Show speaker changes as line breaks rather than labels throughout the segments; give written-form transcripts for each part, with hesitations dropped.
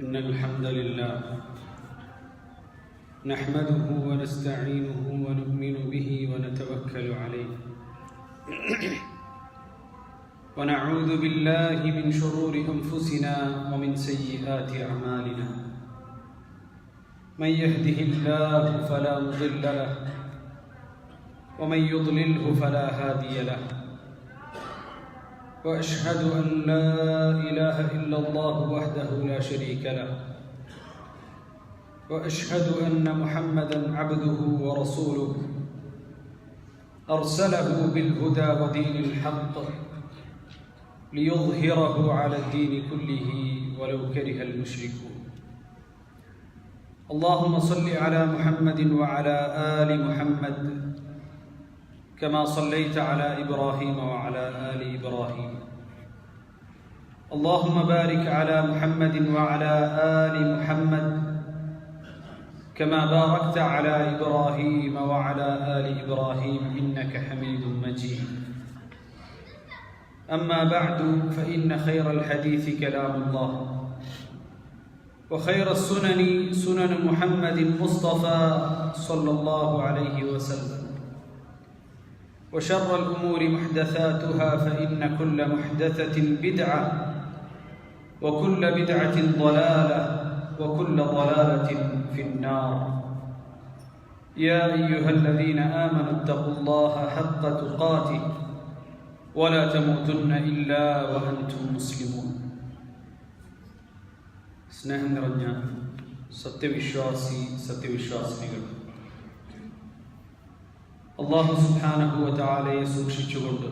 إن الحمد لله نحمده ونستعينه ونؤمن به ونتوكل عليه ونعوذ بالله من شرور أنفسنا ومن سيئات أعمالنا من يهده الله فلا مضل له ومن يضلله فلا هادي له وأشهد أن لا إله إلا الله وحده لا شريك له وأشهد أن محمدًا عبده ورسوله أرسله بالهدى ودين الحق ليظهره على الدين كله ولو كره المشركون اللهم صل على محمد وعلى آل محمد كما صليت على إبراهيم وعلى آل إبراهيم اللهم بارك على محمد وعلى آل محمد كما باركت على إبراهيم وعلى آل إبراهيم إنك حميد مجيد أما بعد فإن خير الحديث كلام الله وخير السنن سنن محمد المصطفى صلى الله عليه وسلم وشر الأمور محدثاتها فإن كل محدثة بدعة وكل بدعة ضلالة وكل ضلالة في النار يا أيها الذين آمنوا اتقوا الله حق تقاته ولا تموتن إلا وأنتم مسلمون സ്നേഹം നിറഞ്ഞ സത്യവിശ്വാസിനികൾ അല്ലാഹു സുബ്ഹാനഹു വ തആലയെ സൂക്ഷിച്ചുകൊണ്ട്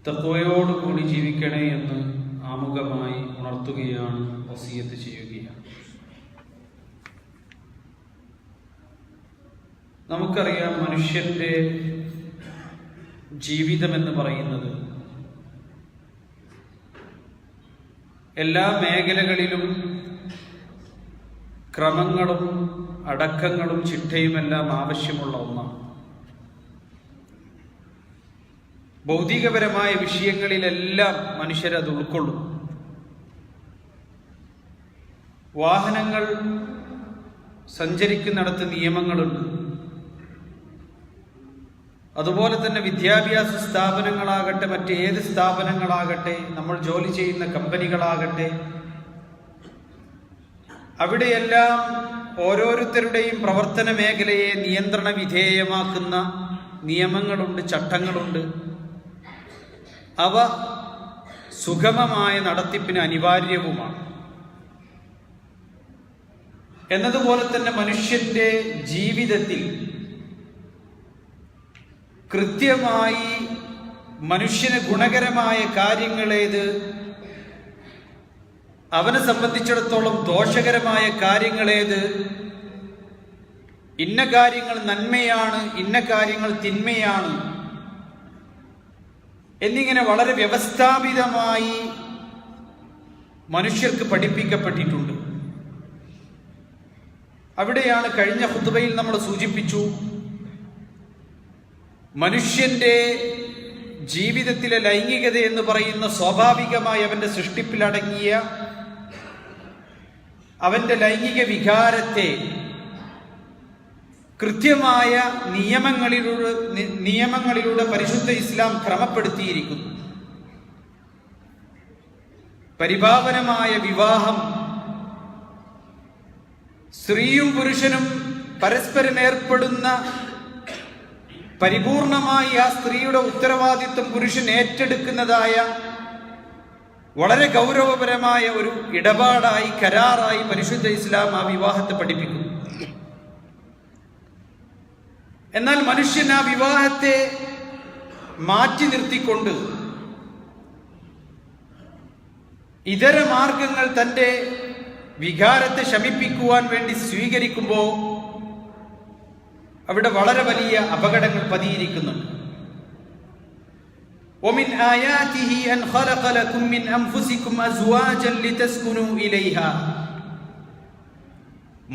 തഖ്വയോടുകൂടി ജീവിക്കണേ എന്ന് ആമുഖമായി ഉണർത്തുകയാണ്, വസിയത്ത് ചെയ്യുകയാണ്. നമുക്കറിയാം, മനുഷ്യന്റെ ജീവിതമെന്ന് പറയുന്നത് എല്ലാ മേഖലകളിലും ക്രമങ്ങളും അടക്കങ്ങളും ചിട്ടയുമെല്ലാം ആവശ്യമുള്ള ഒന്നാണ്. ഭൗതികപരമായ വിഷയങ്ങളിലെല്ലാം മനുഷ്യരത് ഉൾക്കൊള്ളും. വാഹനങ്ങൾ സഞ്ചരിക്കുന്നിടത്ത് നിയമങ്ങളുണ്ട്. അതുപോലെ തന്നെ വിദ്യാഭ്യാസ സ്ഥാപനങ്ങളാകട്ടെ, മറ്റേത് സ്ഥാപനങ്ങളാകട്ടെ, നമ്മൾ ജോലി ചെയ്യുന്ന കമ്പനികളാകട്ടെ, അവിടെയെല്ലാം ഓരോരുത്തരുടെയും പ്രവർത്തന മേഖലയെ നിയന്ത്രണ വിധേയമാക്കുന്ന നിയമങ്ങളുണ്ട്, ചട്ടങ്ങളുണ്ട്. അവ സുഗമമായ നടത്തിപ്പിന് അനിവാര്യവുമാണ്. എന്നതുപോലെ തന്നെ മനുഷ്യന്റെ ജീവിതത്തിൽ കൃത്യമായി മനുഷ്യന് ഗുണകരമായ കാര്യങ്ങളേത്, അവനെ സംബന്ധിച്ചിടത്തോളം ദോഷകരമായ കാര്യങ്ങളേത്, ഇന്ന കാര്യങ്ങൾ നന്മയാണ്, ഇന്ന കാര്യങ്ങൾ തിന്മയാണ് എന്നിങ്ങനെ വളരെ വ്യവസ്ഥാപിതമായി മനുഷ്യർക്ക് പഠിപ്പിക്കപ്പെട്ടിട്ടുണ്ട്. അവിടെയാണ് കഴിഞ്ഞ ഖുത്ബയിൽ നമ്മൾ സൂചിപ്പിച്ചു, മനുഷ്യന്റെ ജീവിതത്തിലെ ലൈംഗികത എന്ന് പറയുന്ന സ്വാഭാവികമായി അവന്റെ സൃഷ്ടിപ്പിലടങ്ങിയ അവന്റെ ലൈംഗിക വികാരത്തെ കൃത്യമായ നിയമങ്ങളിലൂടെ പരിശുദ്ധ ഇസ്ലാം ക്രമപ്പെടുത്തിയിരിക്കുന്നു. പരിപാവനമായ വിവാഹം, സ്ത്രീയും പുരുഷനും പരസ്പരം ഏർപ്പെടുന്ന പരിപൂർണമായി ആ സ്ത്രീയുടെ ഉത്തരവാദിത്വം പുരുഷൻ ഏറ്റെടുക്കുന്നതായ വളരെ ഗൗരവപരമായ ഒരു ഇടപാടായി, കരാറായി പരിശുദ്ധ ഇസ്ലാം ആ വിവാഹത്തെ പഠിപ്പിക്കുന്നു. എന്നാൽ മനുഷ്യൻ ആ വിവാഹത്തെ മാറ്റി നിർത്തിക്കൊണ്ട് ഇതര മാർഗങ്ങൾ തന്റെ വികാരത്തെ ശമിപ്പിക്കുവാൻ വേണ്ടി സ്വീകരിക്കുമ്പോൾ അവിടെ വളരെ വലിയ അപകടങ്ങൾ പതിയിരിക്കുന്നുണ്ട്. وَمِنْ آيَاتِهِ أَنْ خَلَقَ لَكُمْ مِنْ أَنْفُسِكُمْ أَزْوَاجًا لِتَسْكُنُوا إِلَيْهَا.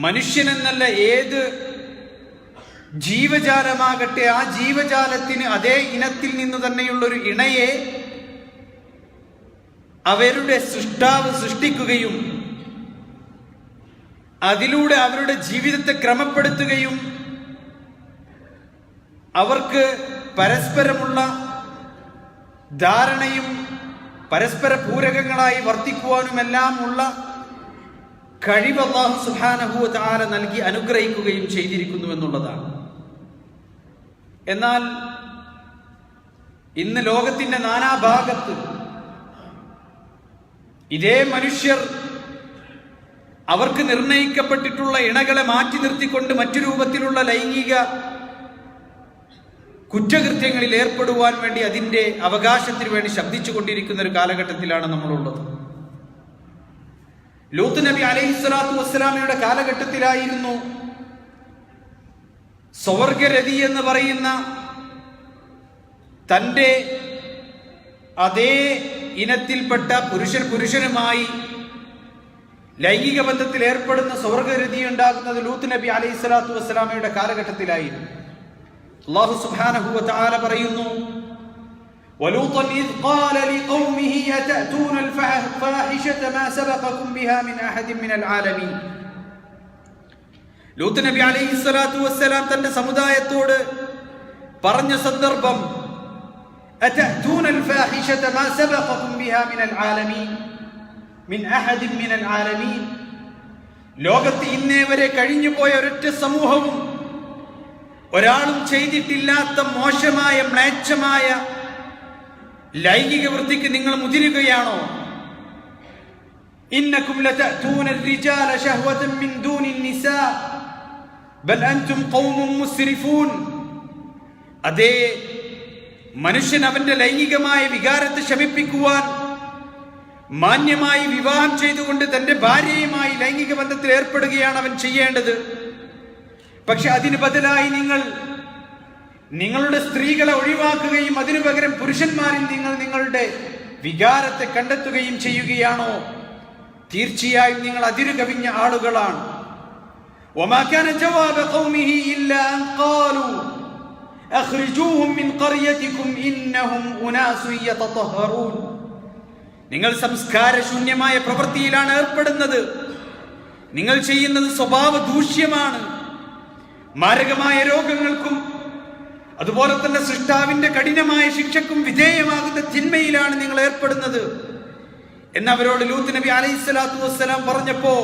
മനുഷ്യൻ എന്നല്ല ഏത് ജീവജാലമാകട്ടെ, ആ ജീവജാലത്തിന് അതേ ഇനത്തിൽ നിന്ന് തന്നെയുള്ളൊരു ഇണയെ അവരുടെ സൃഷ്ടാവ് സൃഷ്ടിക്കുകയും അതിലൂടെ അവരുടെ ജീവിതത്തെ ക്രമപ്പെടുത്തുകയും അവർക്ക് പരസ്പരമുള്ള ധാരണയും പരസ്പര പൂരകങ്ങളായി വർത്തിക്കുവാനുമെല്ലാം ഉള്ള കഴിവ് അല്ലാഹു സുബ്ഹാനഹു വ തആല നൽകി അനുഗ്രഹിക്കുകയും ചെയ്തിരിക്കുന്നു എന്നുള്ളതാണ്. എന്നാൽ ഇന്ന് ലോകത്തിന്റെ നാനാഭാഗത്ത് ഇതേ മനുഷ്യർ അവർക്ക് നിർണയിക്കപ്പെട്ടിട്ടുള്ള ഇണകളെ മാറ്റി നിർത്തിക്കൊണ്ട് മറ്റു രൂപത്തിലുള്ള ലൈംഗിക കുറ്റകൃത്യങ്ങളിൽ ഏർപ്പെടുവാൻ വേണ്ടി അതിന്റെ അവകാശത്തിന് വേണ്ടി ശബ്ദിച്ചുകൊണ്ടിരിക്കുന്ന ഒരു കാലഘട്ടത്തിലാണ് നമ്മളുള്ളത്. ലൂത്ത് നബി അലൈഹിസ്സലാത്തു വസ്സലാമയുടെ കാലഘട്ടത്തിലായിരുന്നു സ്വർഗരതി എന്ന് പറയുന്ന തന്റെ അതേ ഇനത്തിൽപ്പെട്ട പുരുഷനുമായി ലൈംഗിക ബന്ധത്തിൽ ഏർപ്പെടുന്ന സ്വർഗരതി ഉണ്ടാകുന്നത് ലൂത്ത് നബി അലൈഹിസ്സലാത്തു വസ്സലാമയുടെ കാലഘട്ടത്തിലായിരുന്നു. അല്ലാഹു സുബ്ഹാനഹു വ തആല പറയുന്നു, വലൂതൻ ഇദ് ഖാല ലിഖൗമിഹി അതഅതൂന അൽഫാഹിഷത മാ സബഖകും ബിഹാ മിൻ അഹദിൻ മിനൽ ആലമീൻ. ലൂത്ത് നബി അലൈഹിസ്സലാത്തു വസ്സലാം തന്റെ സമുദായത്തോട് പറഞ്ഞ സന്ദർഭം, അതഅതൂന അൽഫാഹിഷത മാ സബഖകും ബിഹാ മിനൽ ആലമീൻ മിൻ അഹദിൻ മിനൽ ആലമീൻ. ലോകത്ത് ഇന്നേ വരെ കഴിഞ്ഞുപോയ ഒരൊറ്റ സമൂഹവും ഒരാളും ചെയ്തിട്ടില്ലാത്ത മോശമായ മ്ലേച്ഛമായ ലൈംഗിക വൃത്തിക്ക് നിങ്ങൾ മുതിരുകയാണോ? ഇന്നകും ലതഅതൂന الرجال شهوة من دون النساء بل أنتم قوم مسرفون. അതേ മനുഷ്യൻ അവന്റെ ലൈംഗികമായ വികാരത്തെ ശമിപ്പിക്കുവാൻ മാന്യമായി വിവാഹം ചെയ്തുകൊണ്ട് തന്റെ ഭാര്യയുമായി ലൈംഗിക ബന്ധത്തിൽ ഏർപ്പെടുകയാണ് അവൻ ചെയ്യേണ്ടത്. പക്ഷെ അതിന് ബദലായി നിങ്ങൾ നിങ്ങളുടെ സ്ത്രീകളെ ഒഴിവാക്കുകയും അതിനു പകരം പുരുഷന്മാരിൽ നിങ്ങൾ നിങ്ങളുടെ വികാരത്തെ കണ്ടെത്തുകയും ചെയ്യുകയാണോ? തീർച്ചയായും നിങ്ങൾ അതിരുകവിഞ്ഞ ആളുകളാണ്. وما كان جواب قومه إلا أن قالوا أخرجوهم من قريتكم إنهم أناس يتطهرون. നിങ്ങൾ സംസ്കാരശൂന്യമായ പ്രവൃത്തിയിലാണ് ഏർപ്പെടുന്നത്. നിങ്ങൾ ചെയ്യുന്നത് സ്വഭാവ ദൂഷ്യമാണ്. മാരകമായ രോഗങ്ങൾക്കും അതുപോലെ തന്നെ സൃഷ്ടാവിന്റെ കഠിനമായ ശിക്ഷക്കും വിധേയമാകുന്ന തിന്മയിലാണ് നിങ്ങൾ ഏർപ്പെടുന്നത് എന്നവരോട് ലൂത്ത് നബി അലൈഹിസ്സലാത്തു വസ്സലാം പറഞ്ഞപ്പോ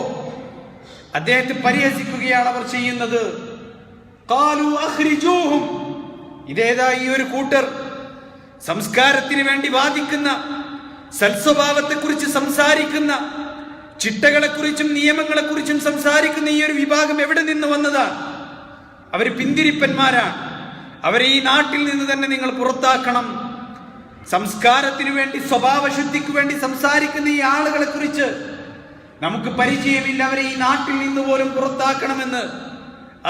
അദ്ദേഹത്തെ പരിഹസിക്കുകയാണ് അവർ ചെയ്യുന്നത്. ഖാലു അഖ്രിജൂഹും. ഇതേതാ ഈ ഒരു കൂട്ടർ സംസ്കാരത്തിന് വേണ്ടി വാദിക്കുന്ന, സൽസ്വഭാവത്തെക്കുറിച്ച് സംസാരിക്കുന്ന, ചിട്ടകളെക്കുറിച്ചും നിയമങ്ങളെക്കുറിച്ചും സംസാരിക്കുന്ന ഈ ഒരു വിഭാഗം എവിടെ നിന്ന് വന്നതാണ്? അവർ പിന്തിരിപ്പന്മാരാണ്. അവരെ ഈ നാട്ടിൽ നിന്ന് തന്നെ നിങ്ങൾ പുറത്താക്കണം. സംസ്കാരത്തിനു വേണ്ടി, സ്വഭാവശുദ്ധിക്ക് വേണ്ടി സംസാരിക്കുന്ന ഈ ആളുകളെ കുറിച്ച് നമുക്ക് പരിചയമില്ല, അവരെ ഈ നാട്ടിൽ നിന്ന് പോലും പുറത്താക്കണമെന്ന്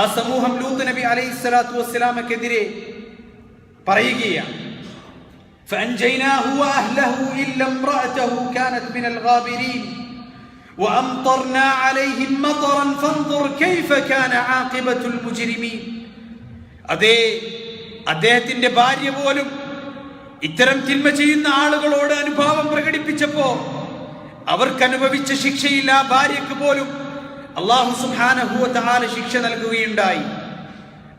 ആ സമൂഹം ലൂത്ത് നബി അലൈഹിസ്സലാത്തു വസ്സലാമക്കെതിരെ പറയുകയാണ്. فأنجيناه وأهله إلا امرأته كانت من الغابرين وأمطرنا عليهم مطرا فانظر كيف كان عاقبة المجرمين. അദ്ദേഹത്തിന്റെ ഭാര്യ പോലും ഇത്തരം തിന്മ ചെയ്യുന്ന ആളുകളോട് അനുഭാവം പ്രകടിപ്പിച്ചപ്പോ അവർക്ക് അനുഭവിച്ച ശിക്ഷയിൽ ആ ഭാര്യക്ക് പോലും അല്ലാഹു സുബ്ഹാനഹു വ തആല ശിക്ഷ നൽകുകയുണ്ടായി.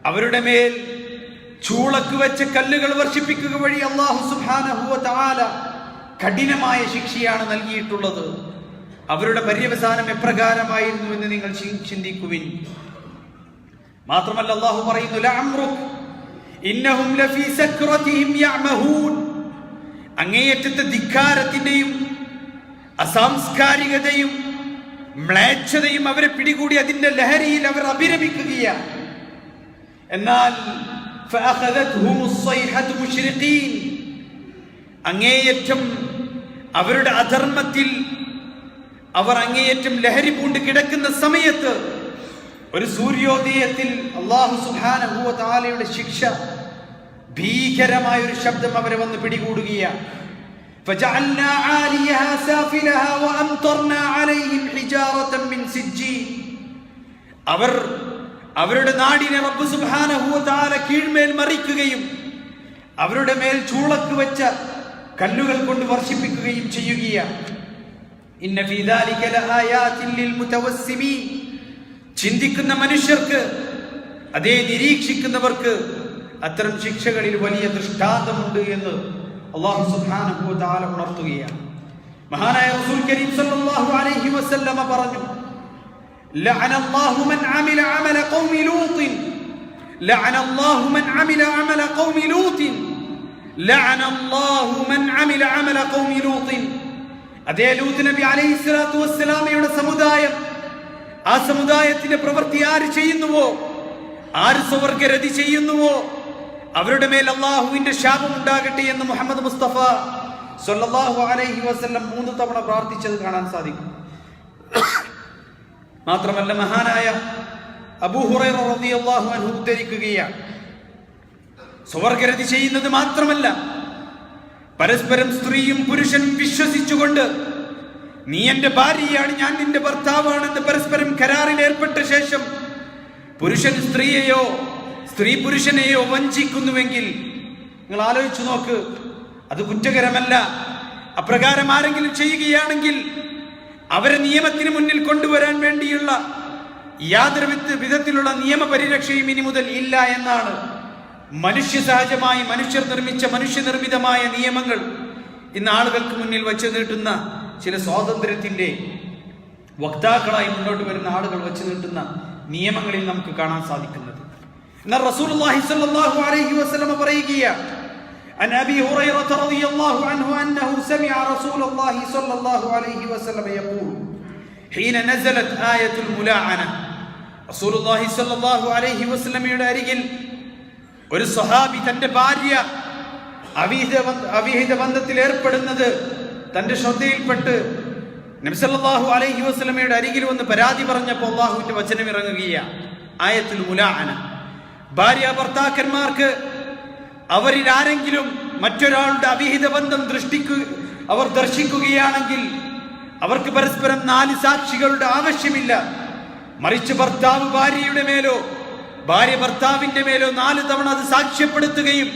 അവരുടെ മേൽ ചൂളക്ക് വെച്ച കല്ലുകൾ വർഷിപ്പിക്കുക വഴി അല്ലാഹു സുബ്ഹാനഹു വ തആല കഠിനമായ ശിക്ഷയാണ് നൽകിയിട്ടുള്ളത്. അവരുടെ പര്യവസാനം എപ്രകാരമായിരുന്നു എന്ന് നിങ്ങൾ ചിന്തിക്കുവിൻ. മാത്രമല്ല അല്ലാഹു പറയുന്നു, ലഅംറുക് ഇന്നഹും ലഫീ സക്റതിഹിം യഅമഹൂൻ. അങ്ങേയറ്റത്തെ ധിക്കാരത്തിന്റെയും അസാംസ്കാരികതയും മ്ലേച്ഛതയും അവരെ പിടികൂടി അതിന്റെ ലഹരിയിൽ അവർ അഭിരമിക്കുകയാണ്. എന്നാൽ അങ്ങേയറ്റം അവരുടെ അധർമ്മത്തിൽ അവർ അങ്ങേയറ്റം ലഹരി പൂണ്ട് കിടക്കുന്ന സമയത്ത് ഒരു സൂര്യോദയത്തിൽ അല്ലാഹു സുബ്ഹാനഹു വ തആലയുടെ ശിക്ഷ, ഭീകരമായ ഒരു ശബ്ദം അവരെ വന്ന് പിടികൂടുകയാണ്. فجعلنا عاليها سافلها وأمطرنا عليهم حجارة من سجيل. അവരുടെ നാടിനെ റബ്ബ് സുബ്ഹാനഹു വ തആല കീഴ്മേൽ മറിക്കുകയും അവരുടെ മേൽ ചൂളക്ക് വെച്ച കല്ലുകൾ കൊണ്ട് വർഷിപ്പിക്കുകയും ചെയ്യുകയാണ്. ഇന്ന ഫീ ദാലിക ലആയാതിൻ ലിൽ മുതവസ്സിമീൻ. ചിന്തിക്കുന്ന മനുഷ്യർക്ക്, അതേ നിരീക്ഷിക്കുന്നവർക്ക് അത്തരം ശിക്ഷകളിൽ വലിയ ദൃഷ്ടാന്തമുണ്ട് എന്ന് അല്ലാഹു സുബ്ഹാനഹു വ തആല ഉണർത്തുകയാണ്. മഹാനായ റസൂൽ കരീം സല്ലല്ലാഹു അലൈഹി വസല്ലമ പറഞ്ഞു, ലഅനല്ലാഹു മൻ അമില അമല ഖൗമി ലൂത്തിൻ, ലഅനല്ലാഹു മൻ അമില അമല ഖൗമി ലൂത്തിൻ, ലഅനല്ലാഹു മൻ അമില അമല ഖൗമി ലൂത്തിൻ. അതേ ലൂത്ത് നബി അലൈഹിസ്സലാത്തു വസ്സലാമയുടെ സമുദായം, ആ സമുദായത്തിന്റെ പ്രവൃത്തി ആര് ചെയ്യുന്നുവോ, ആര് സ്വർഗ്ഗരതി ചെയ്യുന്നുവോ അവരുടെ മേൽ അല്ലാഹുവിന്റെ ശാപം ഉണ്ടാകട്ടെ എന്ന് മുഹമ്മദ് മുസ്തഫ സല്ലല്ലാഹു അലൈഹി വസല്ലം 3 തവണ പ്രാർത്ഥിച്ചത് കാണാൻ സാധിക്കും. മാത്രമല്ല മഹാനായ അബൂ ഹുറൈറ റളിയല്ലാഹു അൻഹു ഉദ്ധരിക്കുകയാണ്, സ്വർഗ്ഗരതി ചെയ്യുന്നത് മാത്രമല്ല, പരസ്പരം സ്ത്രീയും പുരുഷനും വിശ്വസിച്ചുകൊണ്ട് നീ എന്റെ ഭാര്യയാണ്, ഞാൻ നിന്റെ ഭർത്താവാണെന്ന് പരസ്പരം കരാറിൽ ഏർപ്പെട്ട ശേഷം പുരുഷൻ സ്ത്രീയെയോ സ്ത്രീ പുരുഷനെയോ വഞ്ചിക്കുന്നുവെങ്കിൽ നിങ്ങൾ ആലോചിച്ചു നോക്ക്, അത് കുറ്റകരമല്ല. അപ്രകാരം ആരെങ്കിലും ചെയ്യുകയാണെങ്കിൽ അവരെ നിയമത്തിന് മുന്നിൽ കൊണ്ടുവരാൻ വേണ്ടിയുള്ള യാതൊരു വിധത്തിലുള്ള നിയമപരിരക്ഷയും ഇനി മുതൽ ഇല്ല എന്നാണ്. മനുഷ്യ സഹജമായി മനുഷ്യനിർമ്മിതമായ നിയമങ്ങൾ ഇന്ന് ആളുകൾക്ക് മുന്നിൽ വച്ചു നീട്ടുന്ന ചില സ്വാതന്ത്ര്യത്തിന്റെ വക്താക്കളായി മുന്നോട്ട് വരുന്ന ആളുകൾ വച്ചു നീട്ടുന്ന നിയമങ്ങളിൽ നമുക്ക് കാണാൻ സാധിക്കുന്നത്. എന്നാൽ റസൂലുള്ളാഹി സ്വല്ലല്ലാഹു അലൈഹി വസല്ലം പറയുകയാണ്, عن أبي هريرة رضي الله عنه أنه سمع رسول الله صلى الله عليه وسلم يقول حين نزلت آية الملاعنة. رسول الله صلى الله عليه وسلم അരികിൽ ഒരു സ്വഹാബി തന്റെ ഭാര്യ അവിഹിത ബന്ധത്തിൽ ഏർപ്പെടുന്നത് തന്റെ ശ്രദ്ധയിൽപ്പെട്ട് നബി സല്ലല്ലാഹു അലൈഹി വസല്ലമയുടെ അരികിൽ വന്ന് പരാതി പറഞ്ഞപ്പോൾ അല്ലാഹുവിന്റെ വചനം ഇറങ്ങുകയാണ്, ആയത്തുൽ മുലാഅന. ഭാര്യ ഭർത്താക്കന്മാർക്ക് അവരിൽ ആരെങ്കിലും മറ്റൊരാളുടെ അവിഹിത ബന്ധം അവർ ദർശിക്കുകയാണെങ്കിൽ അവർക്ക് പരസ്പരം 4 സാക്ഷികളുടെ ആവശ്യമില്ല. മറിച്ച് ഭർത്താവ് ഭാര്യയുടെ മേലോ ഭാര്യ ഭർത്താവിന്റെ മേലോ 4 തവണ അത് സാക്ഷ്യപ്പെടുത്തുകയും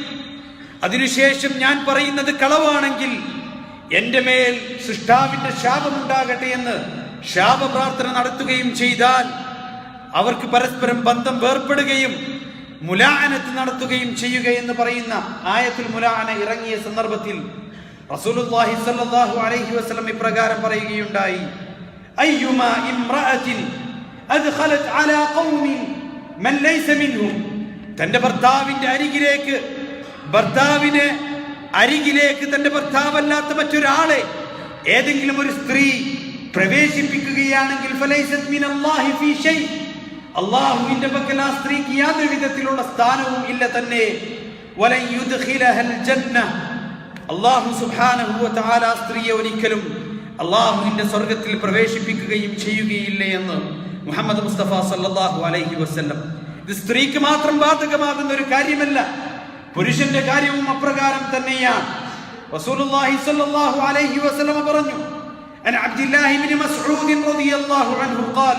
അതിനുശേഷം ഞാൻ പറയുന്നത് കളവാണെങ്കിൽ എന്റെ മേൽ സൃഷ്ടാവിന്റെ ശാപമുണ്ടാകട്ടെ എന്ന് ശാപപ്രാർത്ഥന നടത്തുകയും ചെയ്താൽ അവർക്ക് പരസ്പരം ബന്ധം വേർപ്പെടുകയും മുലാഅനത്ത് നടത്തുകയും ചെയ്യുക എന്ന് പറയുന്ന ആയത്തുൽ മുലാഅന ഇറങ്ങിയ സന്ദർഭത്തിൽ റസൂലുള്ളാഹി സ്വല്ലല്ലാഹു അലൈഹി വസല്ലം ഇപ്രകാരം പറയുകയുണ്ടായി, അയ്യുമാ ഇംറഅത്തിൻ അദ്ഖലത് അലാ ഖൗമിൻ മൻ ലൈസ മിൻഹും. തന്റെ ഭർത്താവിന്റെ അരികിലേക്ക് തന്റെ ഭർത്താവല്ലാത്ത മറ്റൊരാളെ ഏതെങ്കിലും ഒരു സ്ത്രീ പ്രവേശിപ്പിക്കുകയാണെങ്കിൽ ഫലൈസത് മിനല്ലാഹി ഫീ ഷൈ, അല്ലാഹുവിന്റെ പക്കൽ ആ സ്ത്രീക്ക് യാതൊരു വിധത്തിലുള്ള സ്ഥാനവും ഇല്ല തന്നെ. വലൻ യുദ്ഖിലഹൽ ജന്ന, അല്ലാഹു സുബ്ഹാനഹു വ തആല ആ സ്ത്രീയെ ഒരിക്കലും അല്ലാഹുവിന്റെ സ്വർഗ്ഗത്തിൽ പ്രവേശിപ്പിക്കുകയും ചെയ്യുകയില്ല എന്ന് മുഹമ്മദ് മുസ്തഫ സല്ലല്ലാഹു അലൈഹി വസല്ലം. ഇത് സ്ത്രീക്ക് മാത്രം ബാധകമാകുന്ന ഒരു കാര്യമല്ല, പുരുഷന്റെ കാര്യവും അപ്രകാരം തന്നെയാണ്. റസൂലുള്ളാഹി സ്വല്ലല്ലാഹു അലൈഹി വസല്ലം പറഞ്ഞു, അൻ അബ്ദുല്ലാഹി ഇബ്നു മസ്ഊദ് റളിയല്ലാഹു അൻഹു ഖാൽ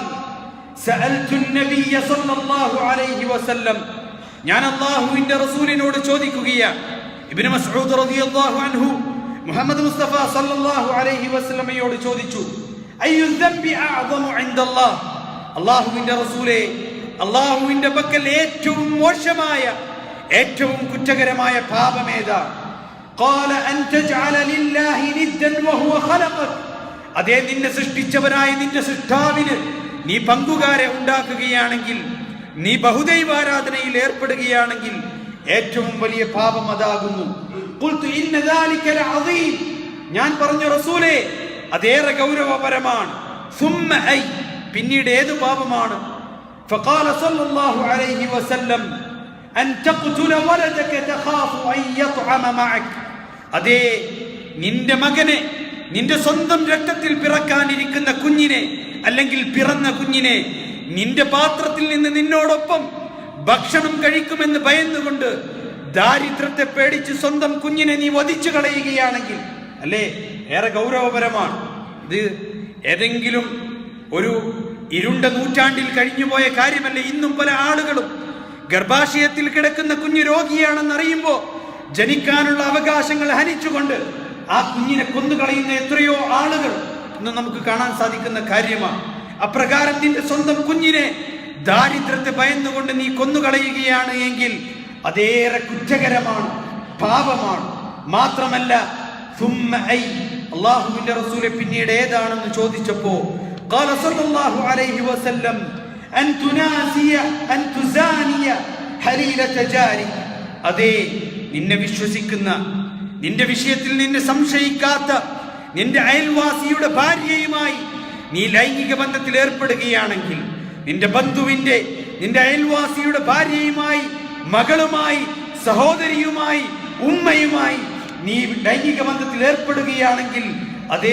സഅൽതു അൻ-നബിയ്യ സ്വല്ലല്ലാഹു അലൈഹി വസല്ലം, ഞാൻ അല്ലാഹുവിന്റെ റസൂലിനോട് ചോദിക്കുകയാണ്. ഇബ്നു മസ്ഊദ് റളിയല്ലാഹു അൻഹു മുഹമ്മദ് മുസ്തഫ സല്ലല്ലാഹു അലൈഹി വസല്ലമയോട് ചോദിച്ചു, അയ്യു ദംബി അഅ്ദമു ഇൻദല്ലാഹ്, അല്ലാഹുവിന്റെ റസൂലേ, അല്ലാഹുവിന്റെ പക്കൽ ഏറ്റവും മോശമായ, ഏറ്റവും കുറ്റകരമായ പാപമേതാ? ഖാല അൻ തജ്അല ലില്ലാഹി നിദ്ദൻ വഹുവ ഖലഖക, അതേ നിന്നെ സൃഷ്ടിച്ചവനായ നിന്റെ സൃഷ്ടാവിന് നീ പങ്കുകാരെ ഉണ്ടാക്കുകയാണെങ്കിൽ, നീ ബഹുദൈവാരാധനയിൽ ഏർപ്പെടുകയാണെങ്കിൽ ഏറ്റവും വലിയ പാപം അതാകുന്നു. ഖുൽതു ഇന്ന ദാലിക ലഅദീം, ഞാൻ പറഞ്ഞു റസൂലേ, അതേറെ ഗൗരവപരമാണ്. സുമ്മ ഐ, പിന്നീട് ഏത് പാപമാണ്? ഫഖാല സല്ലല്ലാഹു അലൈഹി വസല്ലം അൻ തഖ്തുല വലദക തഖാഫു അൻ യത്അമ മഅക, അതേ നിന്റെ മകനെ, നിന്റെ സ്വന്തം രക്തത്തിൽ പിറക്കാനിരിക്കുന്ന കുഞ്ഞിനെ, അല്ലെങ്കിൽ പിറന്ന കുഞ്ഞിനെ നിന്റെ പാത്രത്തിൽ നിന്ന് നിന്നോടൊപ്പം ഭക്ഷണം കഴിക്കുമെന്ന് ഭയന്നുകൊണ്ട് ദാരിദ്ര്യത്തെ പേടിച്ച് സ്വന്തം കുഞ്ഞിനെ നീ വധിച്ചു കളയുകയാണെങ്കിൽ, അല്ലേ, ഏറെ ഗൗരവപരമാണ്. ഇത് ഏതെങ്കിലും ഒരു ഇരുണ്ട നൂറ്റാണ്ടിൽ കഴിഞ്ഞുപോയ കാര്യമല്ല. ഇന്നും പല ആളുകളും ഗർഭാശയത്തിൽ കിടക്കുന്ന കുഞ്ഞ് രോഗിയാണെന്നറിയുമ്പോൾ ജനിക്കാനുള്ള അവകാശങ്ങൾ ഹനിച്ചുകൊണ്ട് ആ കുഞ്ഞിനെ കൊന്നുകളയുന്ന എത്രയോ ആളുകൾ ഇന്ന് നമുക്ക് കാണാൻ സാധിക്കുന്ന കാര്യമാണ്. അപ്രകാരം നിന്റെ സ്വന്തം കുഞ്ഞിനെ ദാരിദ്ര്യത്തെ ഭയന്നുകൊണ്ട് നീ കൊന്നുകളയുകയാണ് എങ്കിൽ അതേറെ കുറ്റകരമാണ്, പാപമാണ്. മാത്രമല്ല അല്ലാഹുവിന്റെ റസൂലെ പിന്നീട് ഏതാണെന്ന് ചോദിച്ചപ്പോ ഖാല സല്ലല്ലാഹു അലൈഹി വസല്ലം അൻ തുനാസിയ അൻ തുസാനിയ ഹലീലത ജാരി, അതേ നിന്നെ വിശ്വസിക്കുന്ന, നിന്റെ വിഷയത്തിൽ നിന്നെ സംശയിക്കാത്ത നിന്റെ അയൽവാസിയുടെ ഭാര്യയുമായി നീ ലൈംഗിക ബന്ധത്തിൽ ഏർപ്പെടുകയാണെങ്കിൽ, നിന്റെ ബന്ധുവിന്റെ, നിന്റെ അയൽവാസിയുടെ ഭാര്യയുമായി, മകളുമായി, സഹോദരിയുമായി, ഉമ്മയുമായി നീ ലൈംഗിക ബന്ധത്തിൽ ഏർപ്പെടുകയാണെങ്കിൽ അത്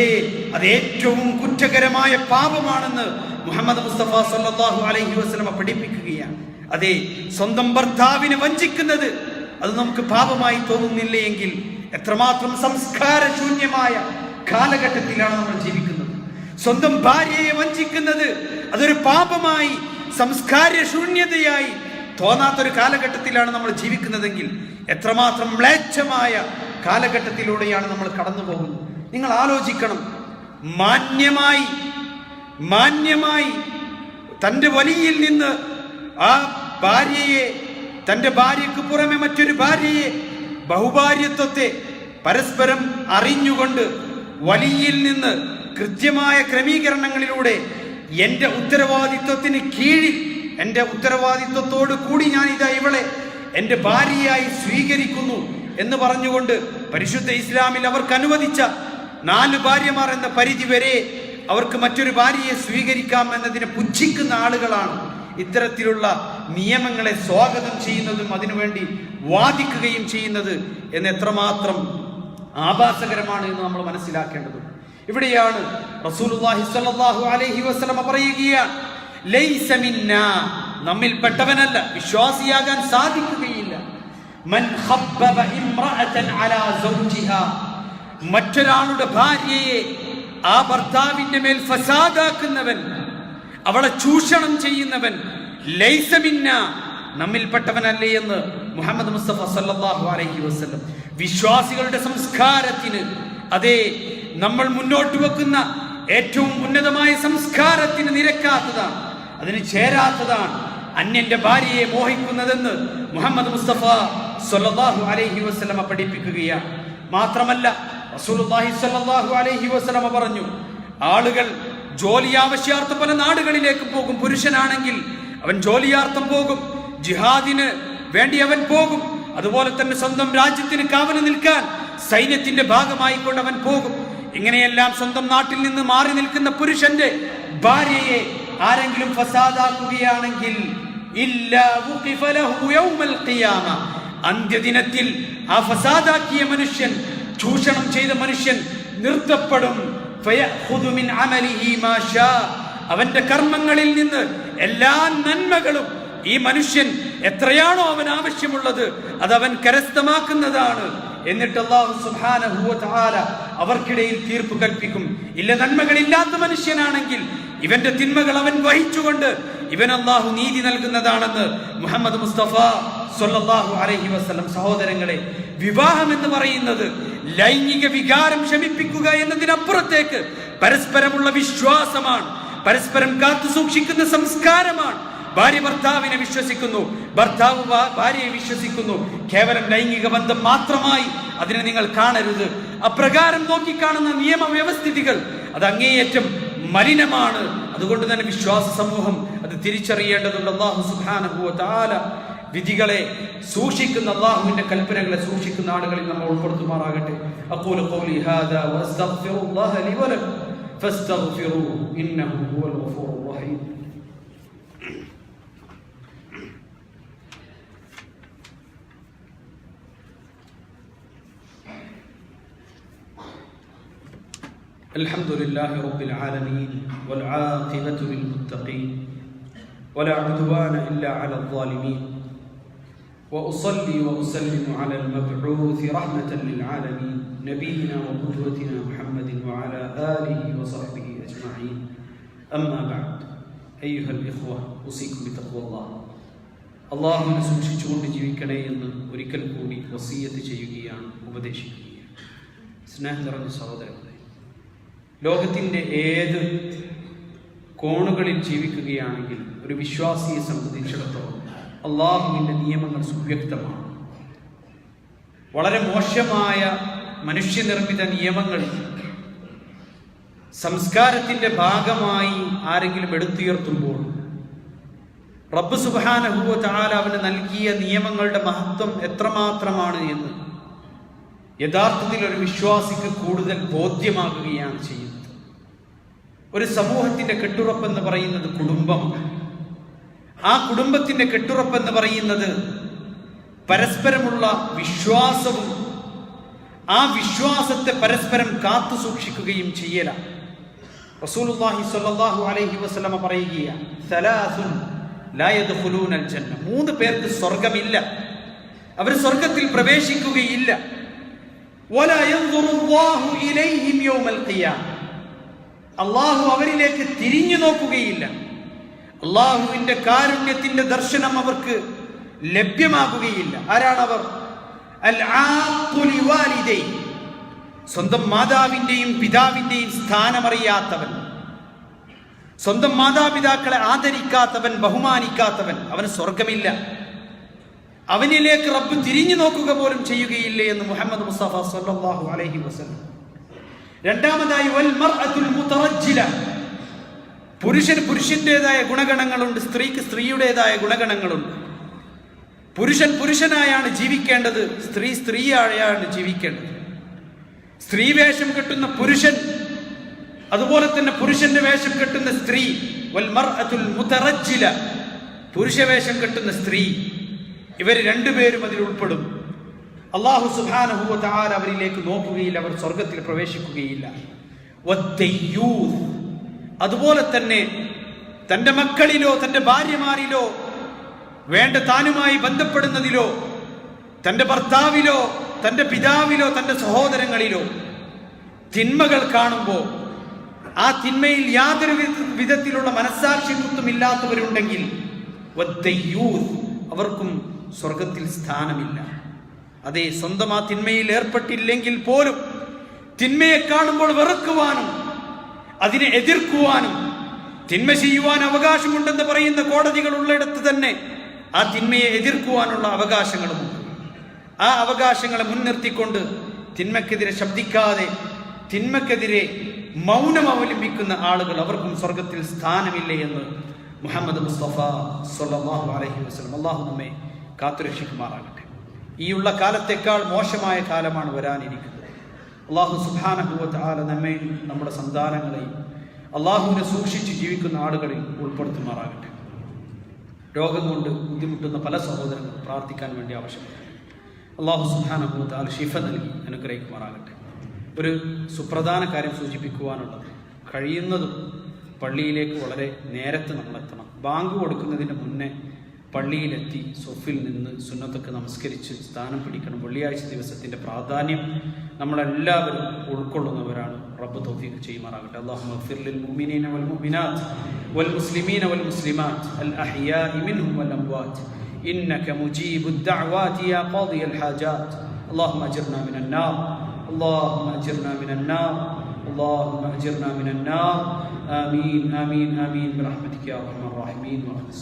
ഏറ്റവും കുറ്റകരമായ പാപമാണെന്ന് മുഹമ്മദ് മുസ്തഫ സല്ലല്ലാഹു അലൈഹി വസല്ലം പഠിപ്പിക്കുകയാണ്. അതെ, സ്വന്തം ഭർത്താവിനെ വഞ്ചിക്കുന്നത് അത് നമുക്ക് പാപമായി തോന്നുന്നില്ല എങ്കിൽ എത്രമാത്രം സംസ്കാരശൂന്യമായ കാലഘട്ടത്തിലാണ് നമ്മൾ ജീവിക്കുന്നത്. സ്വന്തം ഭാര്യയെ വഞ്ചിക്കുന്നത് അതൊരു പാപമായി, സംസ്കാരശൂന്യതയായി തോന്നാത്തൊരു കാലഘട്ടത്തിലാണ് നമ്മൾ ജീവിക്കുന്നതെങ്കിൽ എത്രമാത്രം മ്ലേച്ഛമായ കാലഘട്ടത്തിലൂടെയാണ് നമ്മൾ കടന്നു പോകുന്നത്. നിങ്ങൾ ആലോചിക്കണം. മാന്യമായി തൻ്റെ വലിയിൽ നിന്ന് ആ ഭാര്യയെ, തൻ്റെ ഭാര്യയ്ക്ക് പുറമെ മറ്റൊരു ഭാര്യയെ, ബഹുഭാര്യത്വത്തെ പരസ്പരം അറിഞ്ഞുകൊണ്ട് വലിയിൽ നിന്ന് കൃത്യമായ ക്രമീകരണങ്ങളിലൂടെ എൻ്റെ ഉത്തരവാദിത്വത്തിന് കീഴിൽ, എൻ്റെ ഉത്തരവാദിത്വത്തോട് കൂടി ഞാൻ ഇവളെ എൻ്റെ ഭാര്യയായി സ്വീകരിക്കുന്നു എന്ന് പറഞ്ഞുകൊണ്ട് പരിശുദ്ധ ഇസ്ലാമിൽ അവർക്ക് അനുവദിച്ച 4 ഭാര്യമാർ എന്ന പരിധി വരെ അവർക്ക് മറ്റൊരു ഭാര്യയെ സ്വീകരിക്കാം എന്നതിനെ പുച്ഛിക്കുന്ന ആളുകളാണ് ഇത്തരത്തിലുള്ള നിയമങ്ങളെ സ്വാഗതം ചെയ്യുന്നതും അതിനുവേണ്ടി വാദിക്കുകയും ചെയ്യുന്നത് എന്ന് എത്രമാത്രം ആഭാസകരമാണ് എന്ന് നമ്മൾ മനസ്സിലാക്കേണ്ടത്. ഇവിടെയാണ് റസൂലുള്ളാഹി സ്വല്ലല്ലാഹു അലൈഹി വസല്ലം പറയുകയാണ്, ലൈസ മിന്നാ, നമ്മിൽപ്പെട്ടവനല്ല, വിശ്വാസിയാകാൻ സാധിക്കുകയില്ല. മൻ ഖബ്ബബ ഇംറഅതൻ അലാ സൗജിഹാ, മറ്റൊരാളുടെ ഭാര്യയെ ആ ഭർത്താവിന്റെ മേൽ ഫസാദാക്കുന്നവൻ, അവളെ ചൂഷണം ചെയ്യുന്നവൻ, ലൈസ മിന്നാ, നമ്മിൽപ്പെട്ടവനല്ലേ എന്ന് മുഹമ്മദ് മുസ്തഫ സല്ലല്ലാഹു അലൈഹി വസല്ലം. വിശ്വാസികളുടെ സംസ്കാരത്തിന്, അതേ നമ്മൾ മുന്നോട്ട് വെക്കുന്ന ഏറ്റവും ഉന്നതമായ സംസ്കാരത്തിന് നിരക്കാത്തതാണ്, അതിന് ചേരാത്തതാണ് അന്യന്റെ ഭാര്യയെ മോഹിക്കുന്നതെന്ന് മുഹമ്മദ് മുസ്തഫ സല്ലല്ലാഹു അലൈഹി വസല്ലം പഠിപ്പിക്കുകയാണ്. മാത്രമല്ല റസൂലുള്ളാഹി സ്വല്ലല്ലാഹു അലൈഹി വസല്ലം പറഞ്ഞു, ആളുകൾ ജോലി ആവശ്യാർത്ഥം പല നാടുകളിലേക്ക് പോകും. പുരുഷനാണെങ്കിൽ അവൻ ജോലിയാർത്ഥം പോകും, ജിഹാദിന് വേണ്ടി അവൻ പോകും. അതുപോലെ തന്നെ സ്വന്തം രാജ്യത്തിന് കാവല് നിൽക്കാൻ സൈന്യത്തിന്റെ ഭാഗമായി കൊണ്ട് അവൻ പോകും. ഇങ്ങനെയെല്ലാം സ്വന്തം നാട്ടിൽ നിന്ന് മാറി നിൽക്കുന്ന പുരുഷന്റെ ഭാര്യയെ ആരെങ്കിലും ഫസാദാക്കുകയാണെങ്കിൽ അന്ത്യദിനത്തിൽ ആ ഫസാദാക്കിയ മനുഷ്യൻ, ചൂഷണം ചെയ്ത മനുഷ്യൻ നിർത്തപ്പെടും. അവന്റെ കർമ്മങ്ങളിൽ നിന്ന് എല്ലാ നന്മകളും ഈ മനുഷ്യൻ എത്രയാണോ അവൻ ആവശ്യമുള്ളത് അത് അവൻ കരസ്ഥമാക്കുന്നതാണ് എന്നിട്ട് അല്ലാഹു സുബ്ഹാനഹു വ തആല അവർക്കിടയിൽ തീർപ്പ് കൽപ്പിക്കും. ഇല്ല, നന്മകളില്ലാത്ത മനുഷ്യനാണെങ്കിൽ ഇവന്റെ തിന്മകൾ അവൻ വഹിച്ചുകൊണ്ട് ഇവൻ അല്ലാഹു നീതി നൽകുന്നതാണെന്ന് മുഹമ്മദ് മുസ്തഫ സ്വല്ലല്ലാഹു അലൈഹി വസല്ലം. സഹോദരങ്ങളെ, വിവാഹം എന്ന് പറയുന്നത് ലൈംഗിക വികാരം ശമിപ്പിക്കുക എന്നതിനപ്പുറത്തേക്ക് പരസ്പരമുള്ള വിശ്വാസമാണ്, പരസ്പരം കാത്തു സൂക്ഷിക്കുന്ന സംസ്കാരമാണ്. ഭാര്യ ഭർത്താവിനെ വിശ്വസിക്കുന്നു, ഭർത്താവ് ഭാര്യയെ വിശ്വസിക്കുന്നു. കേവലം ലൈംഗിക ബന്ധം മാത്രമായി അതിനെ നിങ്ങൾ കാണരുത്. അപ്രകാരം നോക്കിക്കാണുന്ന നിയമവ്യവസ്ഥിതികൾ അത് അങ്ങേയറ്റം മലിനമാണ്. അതുകൊണ്ട് തന്നെ വിശ്വാസ സമൂഹം അത് തിരിച്ചറിയേണ്ടതുണ്ട്. അല്ലാഹു സുബ്ഹാനഹു വ തആല വിധികളെ സൂക്ഷിക്കുന്ന, അല്ലാഹുവിന്റെ കൽപ്പനകളെ സൂക്ഷിക്കുന്ന ആളുകളിൽ നമ്മൾ ഉൾപ്പെടുത്തുമാറാകട്ടെ. അഖൂലു ഖൗലി ഹാദാ വഅസ്തഗ്ഫിറുല്ലാഹ ലി വലക്കും ഫസ്തഗ്ഫിറൂഹു ഇന്നഹു ഹുവൽ ഗഫൂറുർ റഹീം. الحمد لله رب العالمين والعاقبة للمتقين ولا عدوان إلا على الظالمين وأصلي وأسلم على المبعوث رحمة للعالمين نبينا وقدوتنا محمد وعلى آله وصحبه أجمعين. أما بعد أيها الإخوة أوصيكم بتقوى الله. അള്ളാഹുവിനെ സൂക്ഷിച്ചുകൊണ്ട് ജീവിക്കണേ എന്ന് ഒരിക്കൽ കൂടി വസിയ്യത്ത് ചെയ്യുകയാണ്, ഉപദേശിക്കുകയാണ്. സ്നേഹം നിറഞ്ഞ സഹോദരങ്ങളെ, ലോകത്തിൻ്റെ ഏത് കോണുകളിൽ ജീവിക്കുകയാണെങ്കിൽ ഒരു വിശ്വാസിയെ സംബന്ധിച്ചിടത്തോളം അള്ളാഹുവിൻ്റെ നിയമങ്ങൾ സുവ്യക്തമാണ്. വളരെ മോശമായ മനുഷ്യനിർമ്മിത നിയമങ്ങൾ സംസ്കാരത്തിൻ്റെ ഭാഗമായി ആരെങ്കിലും എടുത്തുയർത്തുമ്പോൾ റബ്ബ് സുബ്ഹാനഹു വ തആല അവന് നൽകിയ നിയമങ്ങളുടെ മഹത്വം എത്രമാത്രമാണ് എന്ന് യഥാർത്ഥത്തിൽ ഒരു വിശ്വാസിക്ക് കൂടുതൽ ബോധ്യമാകുകയാണ് ചെയ്യുന്നത്. ഒരു സമൂഹത്തിന്റെ കെട്ടുറപ്പെന്ന് പറയുന്നത് കുടുംബമാണ്. ആ കുടുംബത്തിന്റെ കെട്ടുറപ്പെന്ന് പറയുന്നത് പരസ്പരമുള്ള വിശ്വാസവും ആ വിശ്വാസത്തെ പരസ്പരം കാത്തു സൂക്ഷിക്കുകയും ചെയ്യലാണ്. റസൂലുള്ളാഹി സ്വല്ലല്ലാഹു അലൈഹി വസല്ലമ പറയുകയാണ്, സലാസുൻ ലാ യദ്ഖുലൂനൽ ജന്ന, 3 പേർക്ക് സ്വർഗ്ഗമില്ല, അവർ സ്വർഗ്ഗത്തിൽ പ്രവേശിക്കുകയില്ല. വലാ യൻദുറുല്ലാഹു ഇലൈഹിം യൗമൽ ഖിയാമ, അല്ലാഹു അവരിലേക്ക് തിരിഞ്ഞു നോക്കുകയില്ല. അല്ലാഹുവിന്റെ കാരുണ്യത്തിന്റെ ദർശനം അവർക്ക് ലഭ്യമാകുകയില്ല. ആരാണവർ? അൽ ആഖു ലിവാലിദൈ, സ്വന്തം മാതാവിന്റെയും പിതാവിന്റെയും സ്ഥാനമറിയാത്തവൻ, സ്വന്തം മാതാപിതാക്കളെ ആദരിക്കാത്തവൻ, ബഹുമാനിക്കാത്തവൻ, അവന് സ്വർഗമില്ല. അവനിലേക്ക് റബ്ബ് തിരിഞ്ഞു നോക്കുക പോലും ചെയ്യുകയില്ലേ എന്ന് മുഹമ്മദ് മുസ്തഫ സല്ലല്ലാഹു അലൈഹി വസല്ലം. രണ്ടാമതായി വൽ മർഅത്തുൽ മുതറജ്ജില, പുരുഷന് പുരുഷന്റേതായ ഗുണഗണങ്ങളുണ്ട്, സ്ത്രീക്ക് സ്ത്രീയുടേതായ ഗുണഗണങ്ങളുണ്ട്. പുരുഷൻ പുരുഷനായാണ് ജീവിക്കേണ്ടത്, സ്ത്രീ സ്ത്രീയായാണ് ജീവിക്കേണ്ടത്. സ്ത്രീ വേഷം കെട്ടുന്ന പുരുഷൻ, അതുപോലെ തന്നെ പുരുഷന്റെ വേഷം കെട്ടുന്ന സ്ത്രീ. വൽ മർഅത്തുൽ മുതറജ്ജില, പുരുഷവേഷം കെട്ടുന്ന സ്ത്രീ, ഇവർ രണ്ടുപേരും അതിൽ ഉൾപ്പെടും. അല്ലാഹു സുബ്ഹാനഹു വ തആല അവരിലേക്ക് നോക്കുകയില്ല, അവർ സ്വർഗത്തിൽ പ്രവേശിക്കുകയില്ല. വദ്ദയ്യൂസ്, അതുപോലെ തന്നെ തന്റെ മക്കളിലോ തന്റെ ഭാര്യമാരിലോ വേണ്ട താനുമായി ബന്ധപ്പെടുന്നതിലോ തന്റെ ഭർത്താവിലോ തന്റെ പിതാവിലോ തന്റെ സഹോദരങ്ങളിലോ തിന്മകൾ കാണുമ്പോൾ ആ തിന്മയിൽ യാതൊരു വിധത്തിലുള്ള മനസ്സാക്ഷി കുത്തുമില്ലാത്തവരുണ്ടെങ്കിൽ വദ്ദയ്യൂസ്, അവർക്കും സ്വർഗത്തിൽ സ്ഥാനമില്ല. അതേ, സ്വന്തം ആ തിന്മയിൽ ഏർപ്പെട്ടില്ലെങ്കിൽ പോലും തിന്മയെ കാണുമ്പോൾ വെറുക്കുവാനും അതിനെ എതിർക്കുവാനും തിന്മ ചെയ്യുവാൻ അവകാശമുണ്ടെന്ന് പറയുന്ന കോടതികൾ ഉള്ളിടത്ത് തന്നെ ആ തിന്മയെ എതിർക്കുവാനുള്ള അവകാശങ്ങളുമുണ്ട്. ആ അവകാശങ്ങളെ മുൻനിർത്തിക്കൊണ്ട് തിന്മക്കെതിരെ ശബ്ദിക്കാതെ തിന്മക്കെതിരെ മൗനം അവലംബിക്കുന്ന ആളുകൾ, അവർക്കും സ്വർഗത്തിൽ സ്ഥാനമില്ല എന്ന് മുഹമ്മദ് മുസ്തഫ സ്വല്ലല്ലാഹു അലൈഹി വസല്ലം. അല്ലാഹു നമ്മെ കാത്തുരക്ഷിക്കുമാറാകട്ടെ. ഈയുള്ള കാലത്തേക്കാൾ മോശമായ കാലമാണ് വരാനിരിക്കുന്നത്. അല്ലാഹു സുബ്ഹാനഹു വ തആല നമ്മെയും നമ്മുടെ സന്താനങ്ങളെയും അല്ലാഹുവിനെ സൂക്ഷിച്ച് ജീവിക്കുന്ന ആളുകളിൽ ഉൾപ്പെടുത്തുമാറാകട്ടെ. രോഗം കൊണ്ട് ബുദ്ധിമുട്ടുന്ന പല സഹോദരങ്ങളും പ്രാർത്ഥിക്കാൻ വേണ്ടി ആവശ്യപ്പെട്ടു. അല്ലാഹു സുബ്ഹാനഹു വ തആല ശിഫ നൽകി അനുഗ്രഹിക്കുമാറാകട്ടെ. ഒരു സുപ്രധാന കാര്യം സൂചിപ്പിക്കുവാനുള്ളത്, കഴിയുന്നതും പള്ളിയിലേക്ക് വളരെ നേരത്തെ നമ്മൾ എത്തണം. ബാങ്ക് കൊടുക്കുന്നതിന് മുന്നേ പള്ളിയിലെത്തി സൊഫിൽ നിന്ന് സുന്നത്തൊക്കെ നമസ്കരിച്ച് സ്ഥാനം പിടിക്കണം. വെള്ളിയാഴ്ച ദിവസത്തിൻ്റെ പ്രാധാന്യം നമ്മളെല്ലാവരും ഉൾക്കൊള്ളുന്നവരാണ്. റബ്ബ് തൗഫീഖ് ചെയ്യുമാറാകട്ടെ. അല്ലാഹുമ്മ ഗ്ഫിർ ലിൽ മുഅ്മിനീന വൽ മുഅ്മിനാത്ത് വൽ മുസ്ലിമീന വൽ മുസ്ലിമാത്ത് അൽ അഹ്യാഇ മിൻഹും വൽ അംവാത്ത് ഇന്നക മുജീബുദ് ദഅവാതി യാ ഖാദിയൽ ഹാജാത്ത്. അല്ലാഹുമ്മ അജിർനാ മിനൻ നാർ, അല്ലാഹുമ്മ അജിർനാ മിനൻ നാർ, اللهم أجرنا من النار. آمين آمين آمين برحمتك يا أرحم الراحمين. وأخلص